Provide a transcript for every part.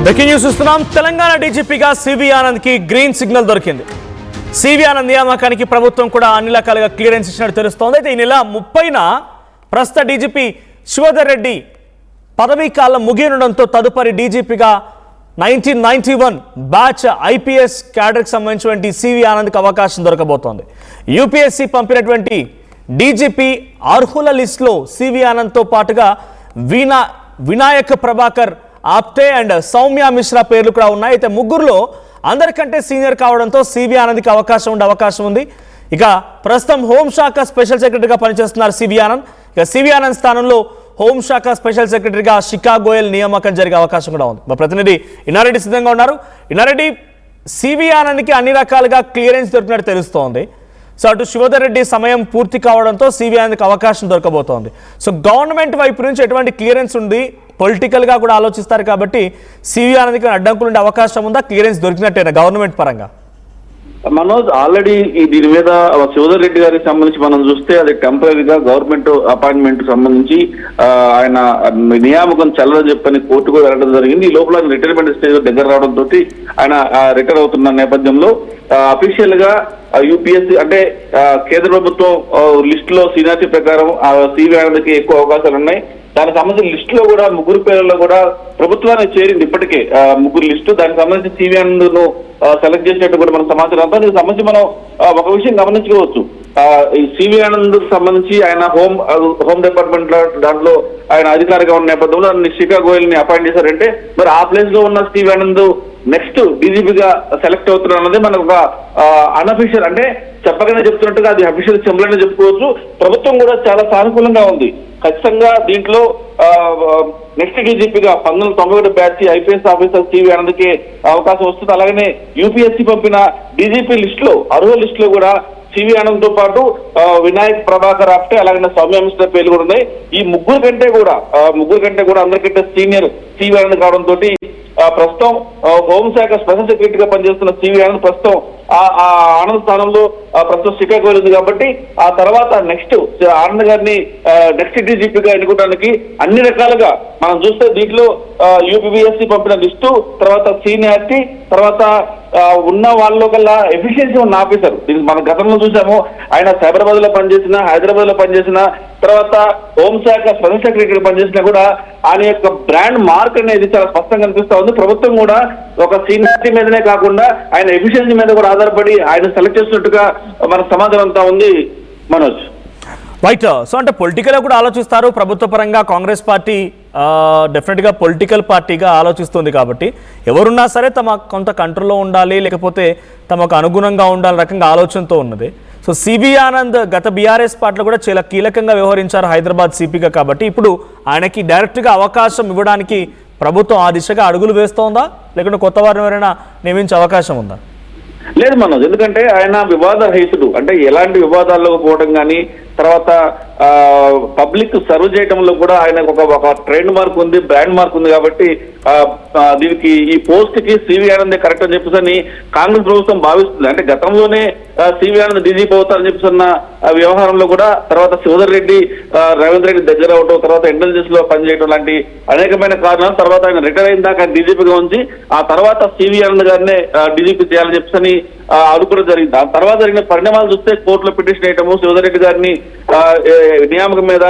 Breaking news చూస్తున్నాం. Telangana డీజీపీగా CV ఆనంద్కి green signal దొరికింది. CV Anand నియామకానికి ప్రభుత్వం కూడా అన్ని రకాలుగా క్లియరెన్స్ ఇచ్చినట్టు తెలుస్తోంది. అయితే ఈ నెల 30న ప్రస్తుత డీజీపీ శివధర్ రెడ్డి పదవీ కాలం ముగియనుండడంతో తదుపరి డీజీపీగా 1991 బ్యాచ్ ఐపీఎస్ క్యాడర్కి సంబంధించినటువంటి సివి ఆనంద్కి అవకాశం దొరకబోతోంది. యూపీఎస్సీ పంపినటువంటి డీజీపీ అర్హుల లిస్టులో సివి ఆనంద్తో పాటుగా వినాయక్ ప్రభాకర్ ఆప్టే అండ్ సౌమ్య మిశ్రా పేర్లు కూడా ఉన్నాయి. అయితే ముగ్గురులో అందరికంటే సీనియర్ కావడంతో సివి ఆనంద్కి అవకాశం ఉంది. ఇక ప్రస్తుతం హోంశాఖ స్పెషల్ సెక్రటరీగా పనిచేస్తున్నారు సివి ఆనంద్. ఇక సివి ఆనంద్ స్థానంలో హోంశాఖ స్పెషల్ సెక్రటరీగా శిఖా గోయల్ నియామకం జరిగే అవకాశం కూడా ఉంది. మా ప్రతినిధి ఇన్నారెడ్డి సిద్ధంగా ఉన్నారు. ఇన్నారెడ్డి, సివి ఆనంద్కి అన్ని రకాలుగా క్లియరెన్స్ దొరికినట్టు తెలుస్తోంది. సో అటు శివధర్ రెడ్డి సమయం పూర్తి కావడంతో సివి ఆనంద్కి అవకాశం దొరకబోతోంది. సో గవర్నమెంట్ వైపు నుంచి ఎటువంటి క్లియరెన్స్ ఉంది? పొలిటికల్గా కూడా ఆలోచిస్తారు కాబట్టి సివి ఆనంద్కి అడ్డంకులు ఉండే అవకాశం ఉందా? క్లియరెన్స్ దొరికినట్టేనా గవర్నమెంట్ పరంగా? మనోజ్, ఆల్రెడీ దీని మీద శివధర్ రెడ్డి గారికి సంబంధించి మనం చూస్తే అది టెంపరీగా గవర్నమెంట్ అపాయింట్మెంట్ సంబంధించి ఆయన నియామకం చెల్లదని చెప్పని కోర్టుకు వెళ్ళడం జరిగింది. ఈ లోపల రిటైర్మెంట్ స్టేజ్ దగ్గర రావడంతో ఆయన రిటైర్ అవుతున్న నేపథ్యంలో అఫీషియల్ గా యూపీఎస్సీ అంటే కేంద్ర ప్రభుత్వం లిస్ట్ లో సీనియారిటీ ప్రకారం సివి ఆనంద్కి ఎక్కువ అవకాశాలు ఉన్నాయి. దానికి సంబంధించిన లిస్ట్ లో కూడా ముగ్గురు పేర్లలో కూడా ప్రభుత్వానికి చేరింది ఇప్పటికే ముగ్గురు లిస్టు. దానికి సంబంధించి సివి ఆనంద్ ను సెలెక్ట్ చేసినట్టు కూడా మన సమాచారం అంతా. దీనికి సంబంధించి మనం ఒక విషయం గమనించుకోవచ్చు. ఈ సివి ఆనంద్ సంబంధించి ఆయన హోమ్ డిపార్ట్మెంట్ దాంట్లో ఆయన అధికారిగా ఉన్న నేపథ్యంలో శిఖా గోయల్ ని అపాయింట్ చేశారంటే మరి ఆ ప్లేస్ లో ఉన్న సివి ఆనంద్ నెక్స్ట్ డీజీపీగా సెలెక్ట్ అవుతున్నారు అన్నది మనకు ఒక అన్అఫీషియల్, అంటే చెప్పగానే చెప్తున్నట్టుగా అది అఫీషియల్ సింబల్ అని చెప్పుకోవచ్చు. ప్రభుత్వం కూడా చాలా సానుకూలంగా ఉంది. ఖచ్చితంగా దీంట్లో నెక్స్ట్ డీజీపీగా 1991 బ్యాచ్ ఐపీఎస్ ఆఫీసర్ సివి ఆనంద్కి అవకాశం వస్తుంది. అలాగనే యూపీఎస్సీ పంపిన డీజీపీ లిస్ట్ లో అర్హుల లిస్ట్ లో కూడా సివి ఆనంద్ తో పాటు వినాయక్ ప్రభాకర్ ఆప్టే అలాగే సౌమ్య మిశ్రా పేర్లు కూడా ఉన్నాయి. ఈ ముగ్గురు కంటే కూడా అందరికంటే సీనియర్ సివి ఆనంద్ కావడంతో ప్రస్తుతం హోంశాఖ స్పెషల్ సెక్రటరీగా పనిచేస్తున్న సివి ఆనంద్ ప్రస్తుతం ఆ ఆనంద్ స్థానంలో ప్రస్తుతం శిఖా గోయల్ ఉంది. కాబట్టి ఆ తర్వాత నెక్స్ట్ ఆనంద్ గారిని నెక్స్ట్ డీజీపీగా ఎన్నుకోవడానికి అన్ని రకాలుగా మనం చూస్తే దీంట్లో యూపీఎస్సీ పంపిన లిస్టు, తర్వాత సీనియారిటీ, తర్వాత ఉన్న వాళ్ళలో కల్లా ఎఫిషియన్సీ ఉన్న ఆఫీసర్. దీనికి మనం గతంలో చూసాము. ఆయన సైబరాబాద్ లో పనిచేసిన, హైదరాబాద్ లో పనిచేసిన, తర్వాత హోంశాఖ స్పెషల్ సెక్రటరీ పనిచేసినా కూడా ఆయన యొక్క బ్రాండ్ మార్క్ అనేది చాలా స్పష్టంగా కనిపిస్తా ఉంది. ప్రభుత్వం కూడా ఒక సీనియారిటీ మీదనే కాకుండా ఆయన ఎఫిషియన్సీ మీద కూడా ఆధారపడి ఆయన సెలెక్ట్ చేసినట్టుగా మన సమాధానం అంతా ఉంది. మనోజ్, రైట్. సో అంటే పొలిటికల్ కూడా ఆలోచిస్తారు ప్రభుత్వ పరంగా. కాంగ్రెస్ పార్టీ డెఫినెట్గా పొలిటికల్ పార్టీగా ఆలోచిస్తుంది కాబట్టి ఎవరున్నా సరే తమ కొంత కంట్రోల్లో ఉండాలి, లేకపోతే తమకు అనుగుణంగా ఉండాలి రకంగా ఆలోచనతో ఉన్నది. సో సివి ఆనంద్ గత బీఆర్ఎస్ పార్టీలో కూడా చాలా కీలకంగా వ్యవహరించారు హైదరాబాద్ సిపిగా. కాబట్టి ఇప్పుడు ఆయనకి డైరెక్ట్గా అవకాశం ఇవ్వడానికి ప్రభుత్వం ఆ దిశగా అడుగులు వేస్తోందా, లేకుంటే కొత్త వారిని ఎవరైనా నియమించే అవకాశం ఉందా? లేదు మనోజ్, ఎందుకంటే ఆయన వివాద రహితుడు. అంటే ఎలాంటి వివాదాల్లోకి పోవడం కానీ, తర్వాత పబ్లిక్ సర్వ్ చేయడంలో కూడా ఆయనకు ఒక ట్రేడ్ మార్క్ ఉంది, బ్రాండ్ మార్క్ ఉంది. కాబట్టి దీనికి ఈ పోస్ట్ కి సివి ఆనంద్ కరెక్ట్ అని చెప్పేసి కాంగ్రెస్ ప్రభుత్వం భావిస్తుంది. అంటే గతంలోనే సివి ఆనంద్ డీజీపీ అవుతారని చెప్పేసిన వ్యవహారంలో కూడా తర్వాత శివధర్ రెడ్డి రేవంత్ రెడ్డి దగ్గర అవటం, తర్వాత ఇంటెలిజెన్స్ లో పనిచేయడం లాంటి అనేకమైన కారణాలు, తర్వాత ఆయన రిటైర్ అయిన దాకా డీజీపీగా ఉంచి ఆ తర్వాత సివి ఆనంద్ గారినే డీజీపీ చేయాలని చెప్పేసి అనుకోవడం జరిగింది. ఆ తర్వాత జరిగిన పరిణామాలు చూస్తే కోర్టులో పిటిషన్ వేయటము, శివధర్ రెడ్డి గారిని నియామకం మీద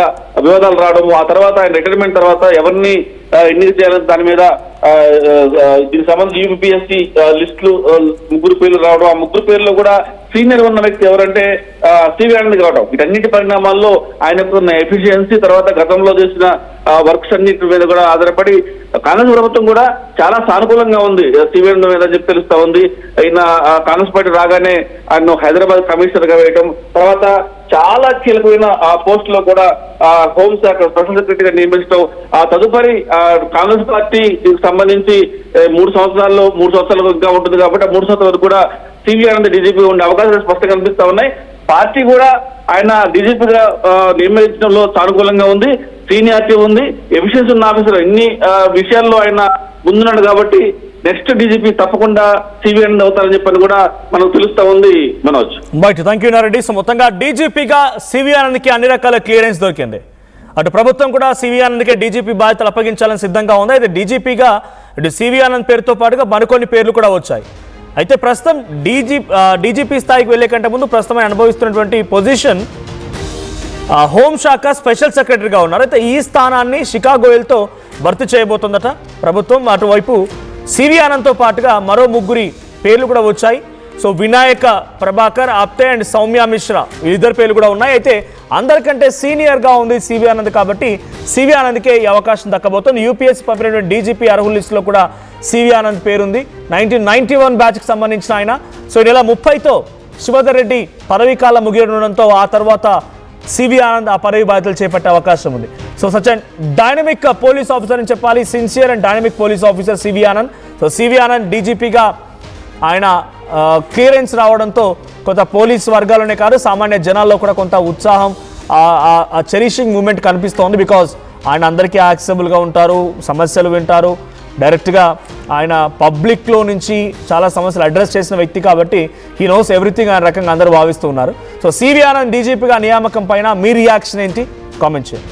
వివాదాలు రావడము, ఆ తర్వాత ఆయన రిటైర్మెంట్ తర్వాత ఎవరిని ఎన్నిక చేయాలని దాని మీద దీనికి సంబంధించి యూపీఎస్సీ లిస్టులు ముగ్గురు పేర్లు రావడం, ఆ ముగ్గురు పేర్లో కూడా సీనియర్ ఉన్న వ్యక్తి ఎవరంటే సివి ఆనంద్ కావడం. వీటన్నిటి పరిణామాల్లో ఆయనకు ఉన్న ఎఫిషియన్సీ, తర్వాత గతంలో చేసిన వర్క్స్ అన్నిటి మీద కూడా ఆధారపడి కాంగ్రెస్ ప్రభుత్వం కూడా చాలా సానుకూలంగా ఉంది సివి ఆనంద్ మీద చెప్పి తెలుస్తా ఉంది. ఆయన కాంగ్రెస్ పార్టీ రాగానే ఆయన హైదరాబాద్ కమిషనర్ గా వేయటం, తర్వాత చాలా కీలకమైన పోస్ట్ లో కూడా హోంశాఖ స్పెషల్ సెక్రటరీగా నియమించడం, ఆ తదుపరి కాంగ్రెస్ పార్టీకి సంబంధించి 3 సంవత్సరాలు ఇంకా ఉంటుంది కాబట్టి ఆ 3 సంవత్సరాల వరకు కూడా సివి ఆనంద్ డీజీపీ ఉండే అవకాశాలు స్పష్టంగా కనిపిస్తా ఉన్నాయి. పార్టీ కూడా ఆయన డీజీపీగా నియమించడంలో సానుకూలంగా ఉంది, సీనియారిటీ ఉంది, ఎఫిషియన్సీ ఉన్న ఆఫీసర్. ఇన్ని విషయాల్లో ఆయన ముందున్నాడు కాబట్టి నెక్స్ట్ డీజీపీ తప్పకుండా సివి ఆనంద్ అవుతారని చెప్పని కూడా మనకు తెలుస్తా ఉంది. Manoj, thank you Nareddy. So మొత్తంగా డీజీపీగా సివి ఆనంద్కి అన్ని రకాల క్లియరెన్స్ దొరికింది. అటు ప్రభుత్వం కూడా సివి ఆనంద్కే డీజీపీ బాధ్యతలు అప్పగించాలని సిద్ధంగా ఉంది. అయితే డీజీపీగా ఇటు సివి ఆనంద్ పేరుతో పాటుగా మరికొన్ని పేర్లు కూడా వచ్చాయి. అయితే ప్రస్తుతం డీజీపీ స్థాయికి వెళ్లే కంటే ముందు ప్రస్తుతం ఆయన అనుభవిస్తున్నటువంటి పొజిషన్ హోంశాఖ స్పెషల్ సెక్రటరీగా ఉన్నారు. అయితే ఈ స్థానాన్ని శిఖా గోయల్తో భర్తీ చేయబోతుందట ప్రభుత్వం. అటువైపు సివి ఆనంద్తో పాటుగా మరో ముగ్గురి పేర్లు కూడా వచ్చాయి. సో వినాయక ప్రభాకర్ ఆప్తే అండ్ సౌమ్య మిశ్రా వీళ్ళిద్దరు పేర్లు కూడా ఉన్నాయి. అయితే అందరికంటే సీనియర్గా ఉంది సివి ఆనంద్ కాబట్టి సివి ఆనంద్కే ఈ అవకాశం దక్కబోతుంది. యూపీఎస్సీ పంపినటువంటి డీజీపీ అర్హుల లిస్టులో కూడా సివి ఆనంద్ పేరుంది. 1991 బ్యాచ్కి సంబంధించిన ఆయన. సో ఈ నెల 30తో శివధర్ రెడ్డి పదవీ కాలం ముగియడంతో ఆ తర్వాత సివి ఆనంద్ ఆ పదవి బాధ్యతలు చేపట్టే అవకాశం ఉంది. So such and dynamic police officer అని చెప్పాలి, sincere and dynamic police officer CV Anand. So CV Anand డీజీపీగా ఆయన క్లియరెన్స్ రావడంతో కొంత పోలీస్ వర్గాల్లోనే కాదు సామాన్య జనాల్లో కూడా కొంత ఉత్సాహం, ఆ చెరిషింగ్ మూమెంట్ కనిపిస్తోంది. బికాజ్ ఆయన అందరికీ యాక్సెసిబుల్గా ఉంటారు, సమస్యలు వింటారు, డైరెక్ట్గా ఆయన పబ్లిక్లో నుంచి చాలా సమస్యలు అడ్రస్ చేసిన వ్యక్తి కాబట్టి హీ నోస్ ఎవ్రీథింగ్ అనే రకంగా అందరూ భావిస్తూ ఉన్నారు. సో సివి ఆనంద్ డీజీపీగా నియామకం పైన మీ రియాక్షన్ ఏంటి? కామెంట్ చేయండి.